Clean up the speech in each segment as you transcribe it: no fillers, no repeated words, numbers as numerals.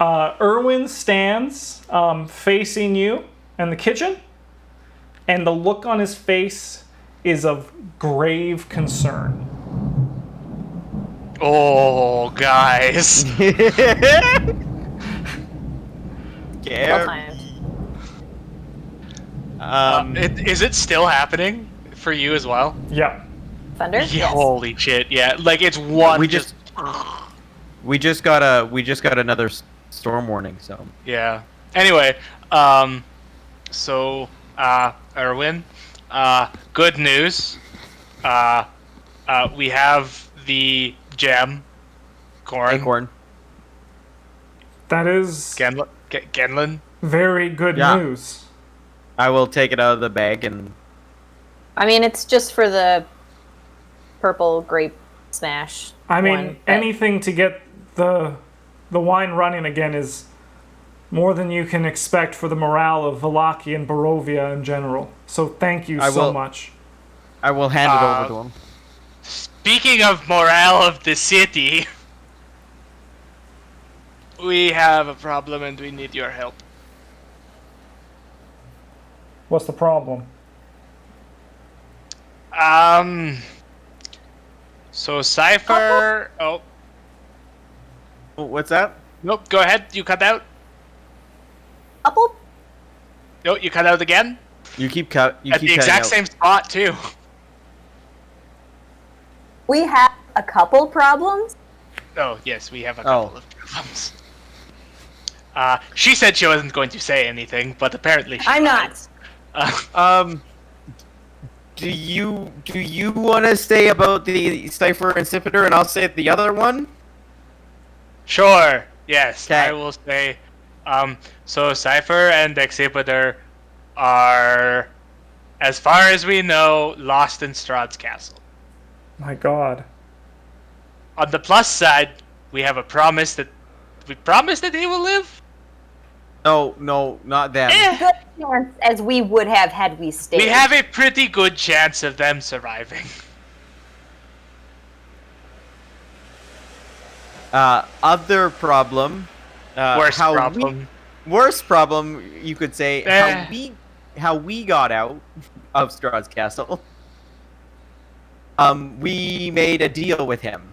Erwin stands facing you in the kitchen, and the look on his face is of grave concern. Oh, guys. Well timed. Is it still happening for you as well? Yeah. Thunder? Yeah, Yes. holy shit! Yeah, like it's one. We just got another storm warning. So Yeah. Anyway, so Erwin, good news. We have the gem, corn, acorn. That is Genlin. very good Yeah. news. I will take it out of the bag and. I mean, it's just for the purple grape smash. I mean, one, but- anything to get the wine running again is more than you can expect for the morale of Valaki and Barovia in general. So thank you so much. I will hand it over to him. Speaking of morale of the city, we have a problem and we need your help. What's the problem? So Cypher. Oh, What's that? nope. Go ahead. You cut out. Couple? No, you cut out again. You keep cut. You At keep the cutting exact out. same spot too. We have a couple problems. Oh yes, we have a couple of problems. She said she wasn't going to say anything, but apparently she I'm lied. not. Do you want to say about the Cypher and Scipider, and I'll say the other one? Sure. Yes, Okay. I will say. So Cypher and Exhibitor are, as far as we know, lost in Strahd's castle. My God. On the plus side, we have a promise that they will live. No, not them. Good chance as we would have had we stayed. We have a pretty good chance of them surviving. Other problem. Worst problem. Worst problem, you could say. How we got out of Strahd's castle. We made a deal with him.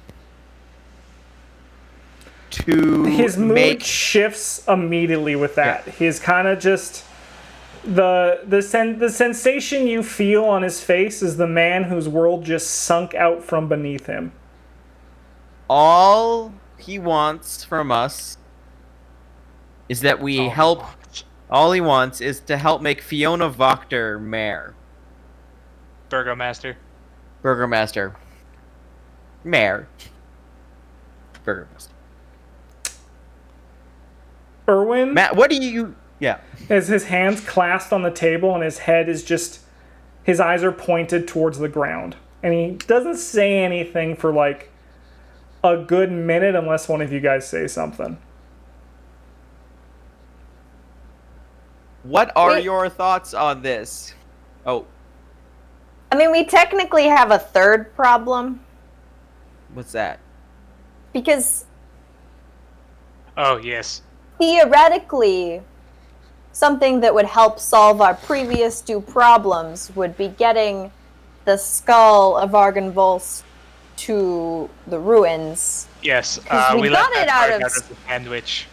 His mood shifts immediately with that. Yeah. He's kind of just the sensation you feel on his face is the man whose world just sunk out from beneath him. All he wants from us is that we help. All he wants is to help make Fiona Wachter mayor. Burgomaster. Burgermaster. Mayor. Burgermaster. Erwin, Matt, what do you... Yeah. as his hands clasped on the table and his head is just, his eyes are pointed towards the ground. And he doesn't say anything for like a good minute unless one of you guys say something. What are Wait. your thoughts on this? Oh, I mean, we technically have a third problem what's that? because Oh yes. theoretically, something that would help solve our previous two problems would be getting the skull of Argenvols to the ruins. Yes. 'Cause we let got it that out part of the sandwich.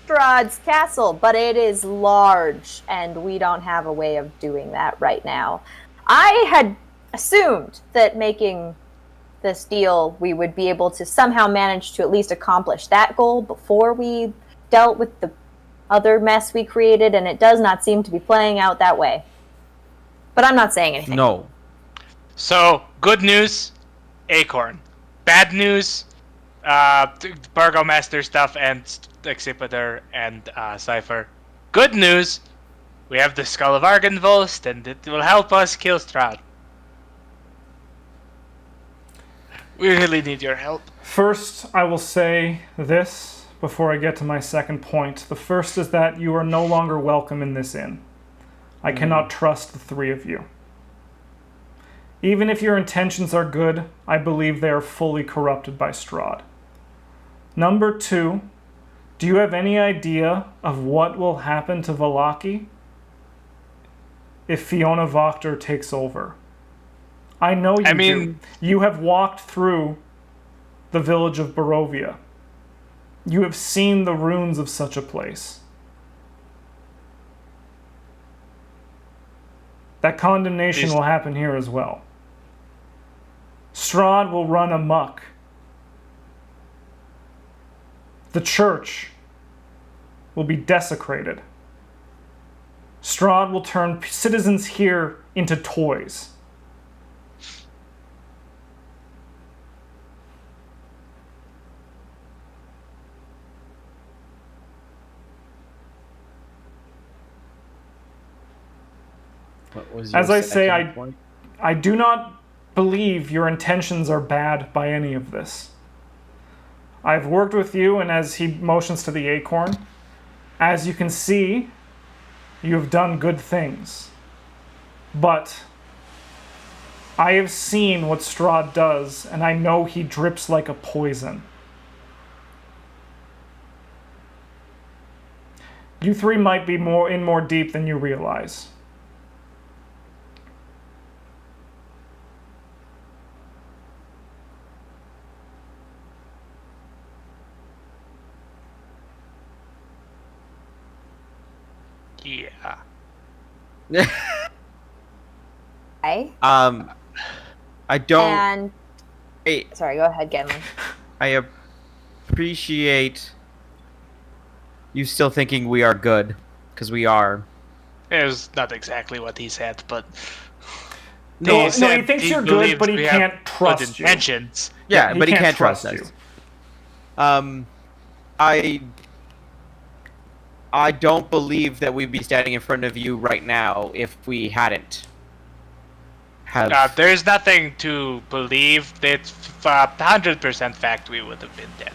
Strahd's castle, but it is large, and we don't have a way of doing that right now. I had assumed that making this deal, we would be able to somehow manage to at least accomplish that goal before we dealt with the other mess we created, and it does not seem to be playing out that way. But I'm not saying anything. No. So good news, Acorn. Bad news, Burgomaster stuff and Exhibitor and Cypher. Good news, we have the Skull of Argenvost, and it will help us kill Strahd. We really need your help. First, I will say this before I get to my second point. The first is that you are no longer welcome in this inn. I cannot trust the three of you. Even if your intentions are good, I believe they are fully corrupted by Strahd. Number two, Do you have any idea of what will happen to Vallaki if Fiona Wachter takes over? I know you do. You have walked through the village of Barovia. You have seen the ruins of such a place. That condemnation will happen here as well. Strahd will run amok. The church will be desecrated. Strahd will turn citizens here into toys. What was your As I say, second point? I do not believe your intentions are bad by any of this. I've worked with you, and as he motions to the acorn, as you can see, you have done good things. But I have seen what Strahd does, and I know he drips like a poison. You three might be more deep than you realize. Yeah. Okay. I don't. And Hey, sorry, go ahead, Genlin. I appreciate you still thinking we are good, because we are. It was not exactly what he said, but No, he said he thinks you're good, believes but he we have can't trust good you. intentions. Yeah, he but he can't can't trust trust us. I don't believe that we'd be standing in front of you right now if we hadn't. There's nothing to believe. It's 100% fact we would have been dead.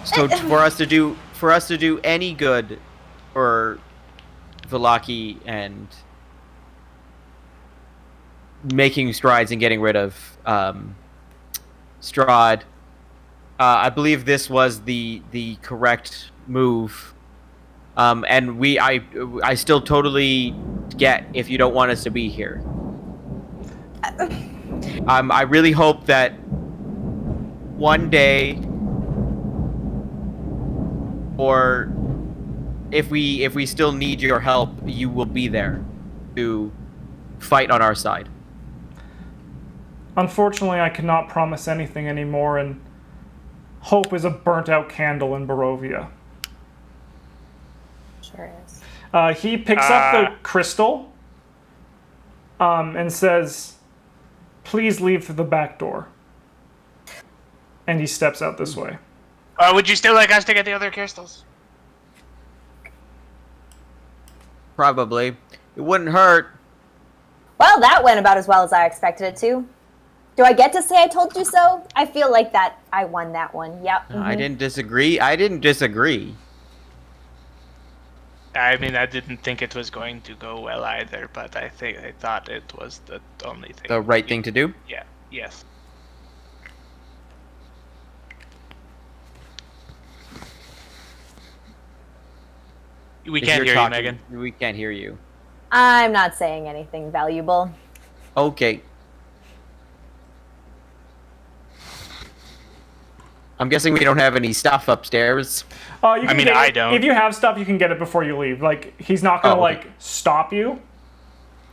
So for us to do any good for Vallaki and making strides and getting rid of Strahd, I believe this was the correct move. And I still totally get if you don't want us to be here. I really hope that one day, or if we still need your help, you will be there to fight on our side. Unfortunately, I cannot promise anything anymore, and hope is a burnt-out candle in Barovia. Sure is. He picks up the crystal and says, "Please leave through the back door." And he steps out this way. Would you still like us to get the other crystals? Probably. It wouldn't hurt. Well, that went about as well as I expected it to. Do I get to say I told you so? I feel like that I won that one. Yep. No, I didn't disagree. I mean, I didn't think it was going to go well either, but I thought it was the only thing. The right thing to do? Yeah. Yes. We If can't you're hear talking, you, Megan. We can't hear you. I'm not saying anything valuable. Okay. I'm guessing we don't have any stuff upstairs. You can get I it. don't. If you have stuff, you can get it before you leave. Like, he's not gonna Oh, okay. stop you.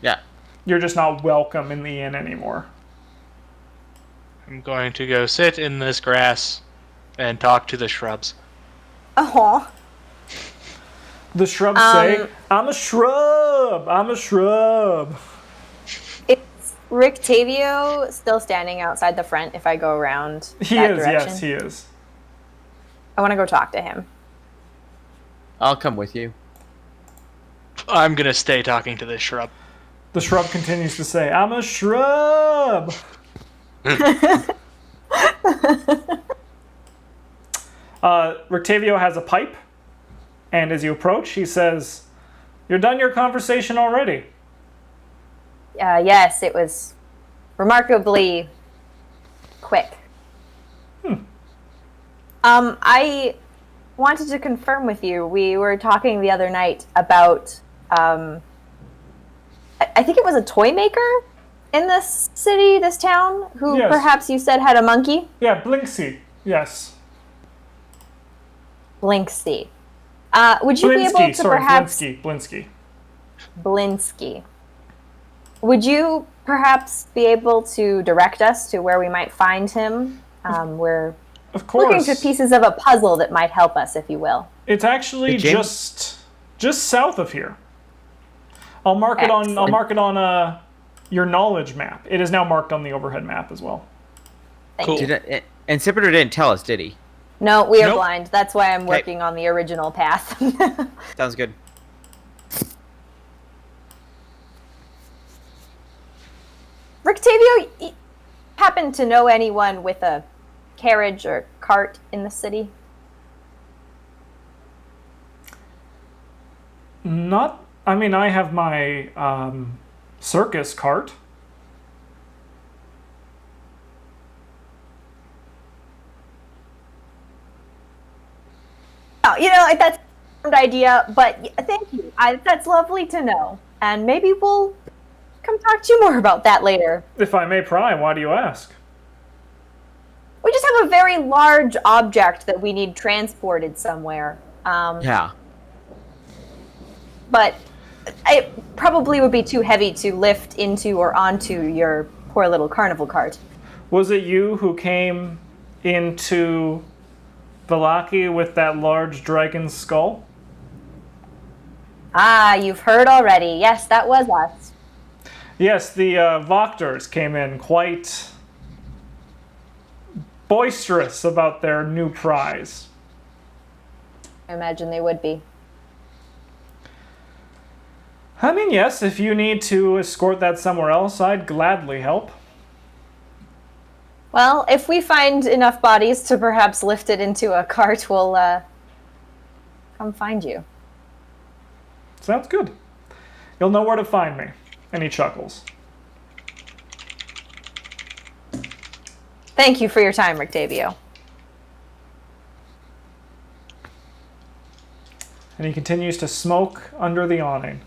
Yeah. You're just not welcome in the inn anymore. I'm going to go sit in this grass and talk to the shrubs. Oh. The shrubs say, "I'm a shrub. I'm a shrub." Is Rick Tavio still standing outside the front if I go around He that is. direction? Yes, he is. I want to go talk to him. I'll come with you. I'm gonna stay talking to this shrub. The shrub continues to say, "I'm a shrub." Rictavio has a pipe, and as you approach, he says, "You're done your conversation already." Yes, it was remarkably quick. I wanted to confirm with you. We were talking the other night about, I think it was a toy maker in this city, this town, who Yes. perhaps you said had a monkey? Yeah, Blinksy. Yes. Blinksy. Would you be able Blinsky. to Sorry, perhaps... Blinsky. Blinsky. Would you perhaps be able to direct us to where we might find him? We're Of looking course. for pieces of a puzzle that might help us, if you will. It's actually The gym? just south of here. I'll mark it on. I'll Excellent. mark it on your knowledge map. It is now marked on the overhead map as well. Thank Cool. you. And Sipiter didn't tell us, did he? No, we are Nope. blind. That's why I'm Okay. working on the original path. Sounds good. Rictavio, you happen to know anyone with a carriage or cart in the city? Not. I mean, I have my circus cart. Oh, that's an idea, but thank you. That's lovely to know. And maybe we'll come talk to you more about that later. If I may pry, why do you ask? We just have a very large object that we need transported somewhere. Yeah. But it probably would be too heavy to lift into or onto your poor little carnival cart. Was it you who came into Valaki with that large dragon skull? Ah, you've heard already. Yes, that was us. Yes, the Voktors came in quite boisterous about their new prize. I imagine they would be. I mean, yes, if you need to escort that somewhere else, I'd gladly help. Well, if we find enough bodies to perhaps lift it into a cart, we'll come find you. Sounds good. You'll know where to find me. And he chuckles. Thank you for your time, Rictavio. And he continues to smoke under the awning.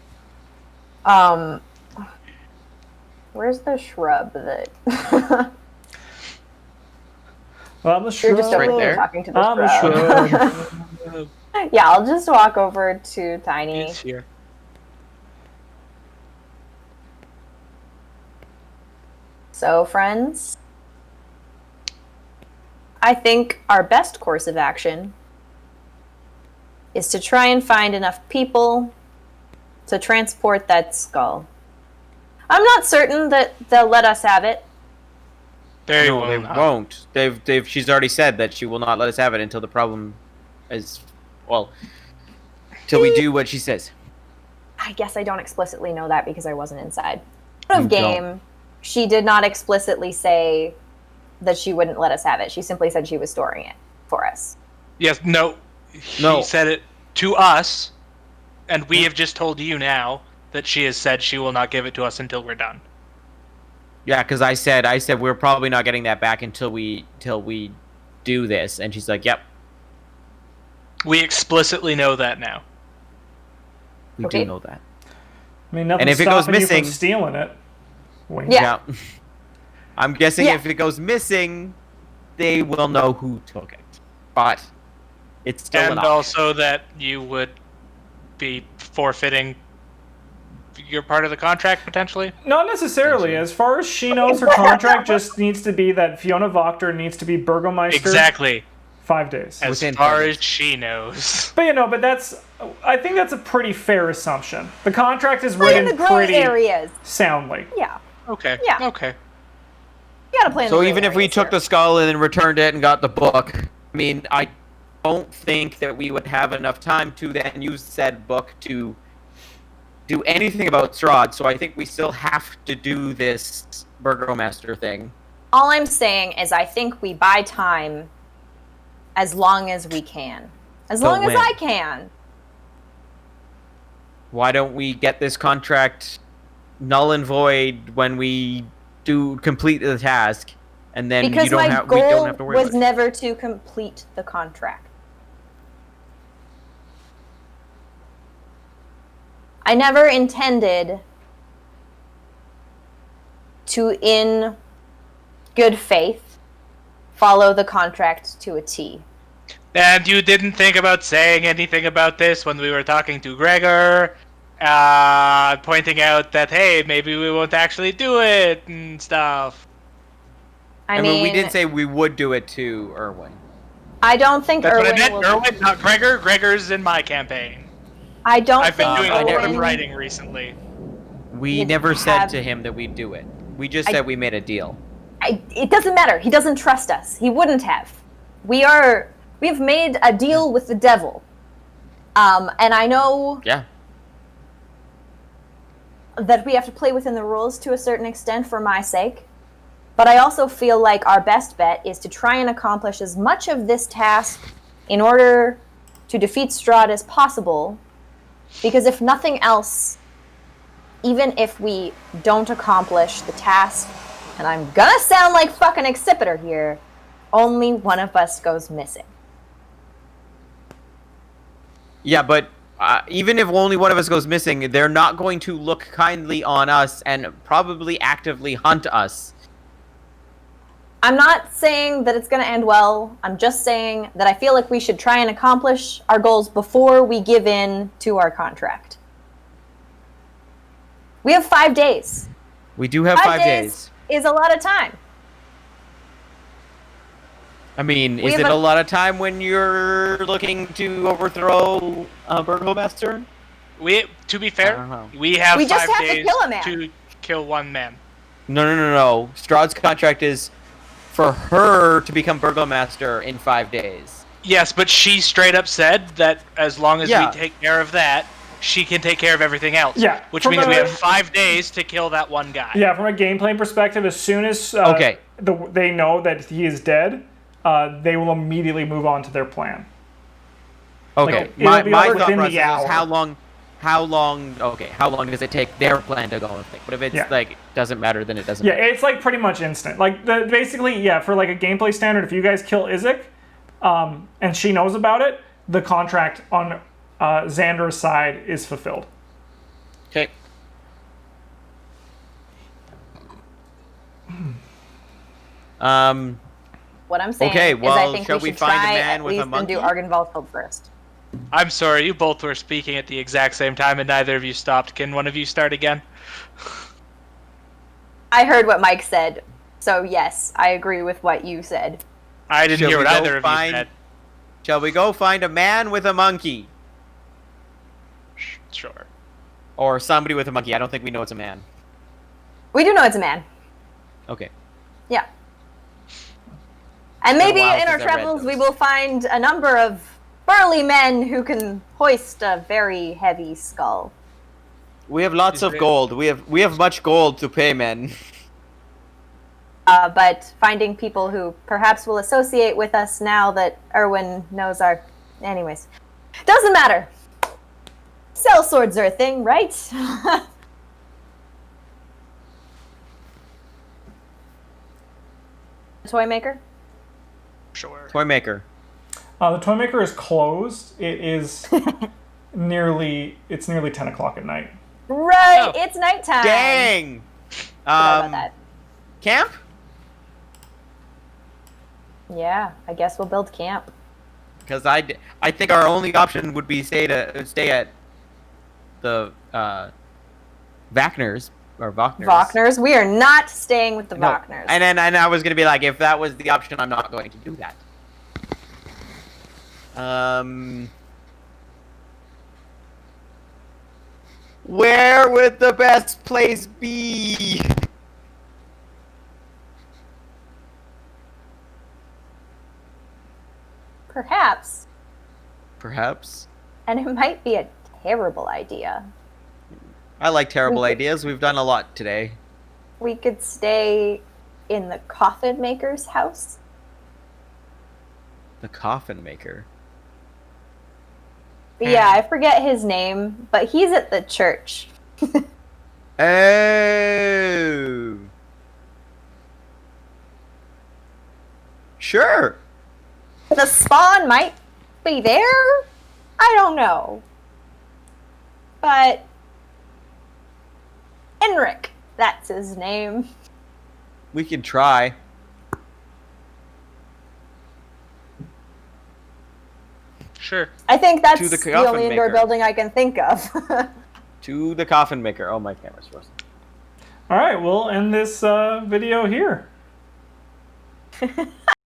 Where's the shrub that... I'm the You're shrub. just over Right here there. talking to the I'm a shrub. shrub. Yeah, I'll just walk over to Tiny. He's here. So, friends, I think our best course of action is to try and find enough people to transport that skull. I'm not certain that they'll let us have it. They No, will they not. won't. She's already said that she will not let us have it until the problem is, well, till we do what she says. I guess I don't explicitly know that because I wasn't inside. Out of You game, don't. she did not explicitly say that she wouldn't let us have it. She simply said she was storing it for us. Yes, no. He No. said it to us, and we have just told you now that she has said she will not give it to us until we're done. Yeah, because I said we're probably not getting that back until we do this, and she's like, "Yep, We explicitly know that now. we Okay. do know that." I mean, nothing's And if it goes stopping you missing- from stealing it. Wink. Yeah. I'm guessing Yeah. if it goes missing, they will know who took it. But it's still And an option. also that you would be forfeiting your part of the contract, potentially? Not necessarily. As far as she knows, her contract just needs to be that Fiona Voctor needs to be Burgomeister Exactly. 5 days. As Within far 5 as she knows. But I think that's a pretty fair assumption. The contract is Play in written the gray pretty areas. soundly. Yeah. Okay. Yeah. Okay. You gotta play in the So gray even if we areas took here. the skull and then returned it and got the book, I mean, I don't think that we would have enough time to then use said book to do anything about Strahd. So I think we still have to do this Burgomaster thing. All I'm saying is I think we buy time as long as we can. As Till long as when? I can. Why don't we get this contract null and void when we do complete the task, and then Because we my don't goal have to worry was about it. never to complete the contract. I never intended to, in good faith, follow the contract to a T. And you didn't think about saying anything about this when we were talking to Gregor, pointing out that, hey, maybe we won't actually do it and stuff. I mean, we didn't say we would do it to Erwin. I don't think That's what I Erwin meant. will. Erwin, not Gregor. Gregor's in my campaign. I don't I've been think doing a lot of Erwin. writing recently. We You never said have- to him that we'd do it. We just said we made a deal. It doesn't matter. He doesn't trust us. He wouldn't have. We've made a deal with the devil. And I know Yeah. that we have to play within the rules to a certain extent for my sake. But I also feel like our best bet is to try and accomplish as much of this task in order to defeat Strahd as possible. Because if nothing else, even if we don't accomplish the task, and I'm gonna sound like fucking Accipiter here, only one of us goes missing. Yeah, but even if only one of us goes missing, they're not going to look kindly on us and probably actively hunt us. I'm not saying that it's going to end well. I'm just saying that I feel like we should try and accomplish our goals before we give in to our contract. We have 5 days. We do have 5 days. Is a lot of time. I mean, We is have it a- a lot of time when you're looking to overthrow a Burgomaster? To be fair, I don't know. we have We just 5 have to days kill a man. to kill one man. No. Strahd's contract is for her to become Burgomaster in 5 days. Yes, but she straight up said that as long as Yeah. we take care of that, she can take care of everything else. Yeah, Which from means we a- have 5 days to kill that one guy. Yeah, from a gameplay perspective, as soon as Okay. they know that he is dead, they will immediately move on to their plan. Okay, Like, it'll be my over thought within the process is hour. how long does it take their plan to go and think? But if it's Yeah. like doesn't matter, then it doesn't Yeah, matter. it's like pretty much instant. Like basically, yeah, for like a gameplay standard, if you guys kill Izek, and she knows about it, the contract on Xander's side is fulfilled. Okay. What I'm saying Okay, is I well, think shall we we should find a try man at with a least and do monkey? Argynvald's first. I'm sorry, you both were speaking at the exact same time and neither of you stopped. Can one of you start again? I heard what Mike said, so yes, I agree with what you said. I didn't Shall hear we what go either of find- you said. Shall we go find a man with a monkey? Sure. Or somebody with a monkey? I don't think we know it's a man. We do know it's a man. Okay. Yeah. And been a maybe while in our since I read travels we those. will find a number of burly men who can hoist a very heavy skull. We have lots Is of it- gold. We have much gold to pay men. But finding people who perhaps will associate with us now that Erwin knows our... Anyways. Doesn't matter. Cell swords are a thing, right? Toy maker? Sure. Toy maker. The toy maker is closed. It is nearly 10 o'clock at night. Right, Oh. it's nighttime. Dang. Sorry about that. Camp? Yeah, I guess we'll build camp. Because I think our only option would be stay at the Wagner's or Wagner's. Wagner's? We are not staying with the No. Wagner's. And I was gonna be like, if that was the option, I'm not going to do that. Where would the best place be? Perhaps. Perhaps. And it might be a terrible idea. I like terrible We- ideas. We've done a lot today. We could stay in the coffin maker's house. The coffin maker. But yeah, I forget his name, but he's at the church. Oh. Sure. The spawn might be there. I don't know. But Enric, that's his name. We can try. Sure. I think that's To the the coffin only indoor maker. building I can think of. To the coffin maker. Oh, my camera's frozen. All right, we'll end this video here.